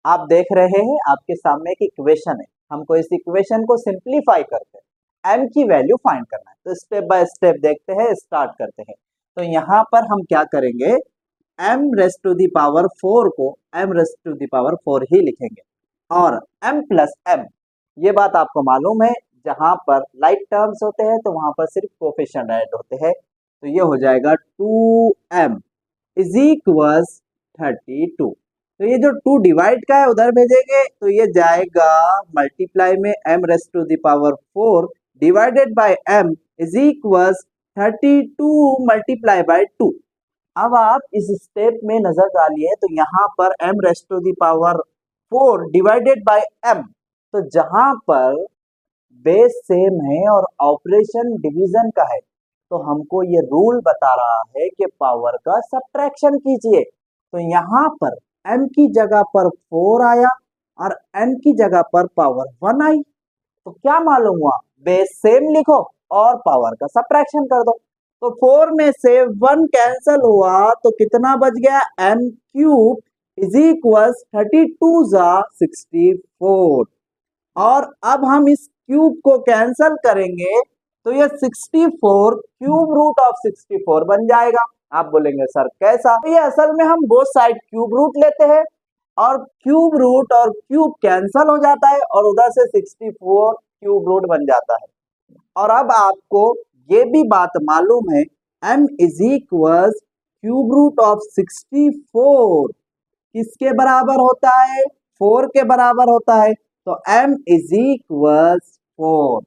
आप देख रहे हैं आपके सामने एक इक्वेशन है, हमको इस इक्वेशन को सिंप्लीफाई करके m की वैल्यू फाइंड करना है। तो स्टेप बाय स्टेप देखते हैं, स्टार्ट करते हैं। तो यहाँ पर हम क्या करेंगे, m raised to the power 4 को m raised to the power 4 ही लिखेंगे और m प्लस m, ये बात आपको मालूम है, जहां पर लाइक टर्म्स होते हैं तो वहां पर सिर्फ कोफिशिएंट ऐड होते हैं। तो ये हो जाएगा 2m इज इक्वल्स 32। तो ये जो 2 डिवाइड का है उधर भेजेंगे तो ये जाएगा मल्टीप्लाई में m raised to the power 4 divided by m is equals 32 multiply by 2। अब आप इस स्टेप में नजर डालिए तो यहाँ पर m raised to the power 4 divided by m, तो जहां पर बेस सेम है और ऑपरेशन डिवीजन का है तो हमको ये रूल बता रहा है कि पावर का सब्ट्रैक्शन कीजिए। तो यहाँ पर m की जगह पर 4 आया और n की जगह पर पावर 1 आई। तो क्या मालूम हुआ, बेस सेम लिखो और पावर का सब्ट्रैक्शन कर दो। तो 4 में से 1 कैंसल हुआ तो कितना बच गया, m क्यूब इज इक्वल्स 32 जा 64। और अब हम इस क्यूब को कैंसल करेंगे तो ये 64 क्यूब रूट ऑफ 64 बन जाएगा। आप बोलेंगे सर कैसा, तो ये असल में हम बोथ साइड क्यूब रूट लेते हैं और क्यूब रूट और क्यूब कैंसल हो जाता है और उधर से 64 क्यूब रूट बन जाता है। और अब आपको ये भी बात मालूम है m is equals cube root of 64 किसके बराबर होता है, 4 के बराबर होता है। तो m इज इक्वल्स 4।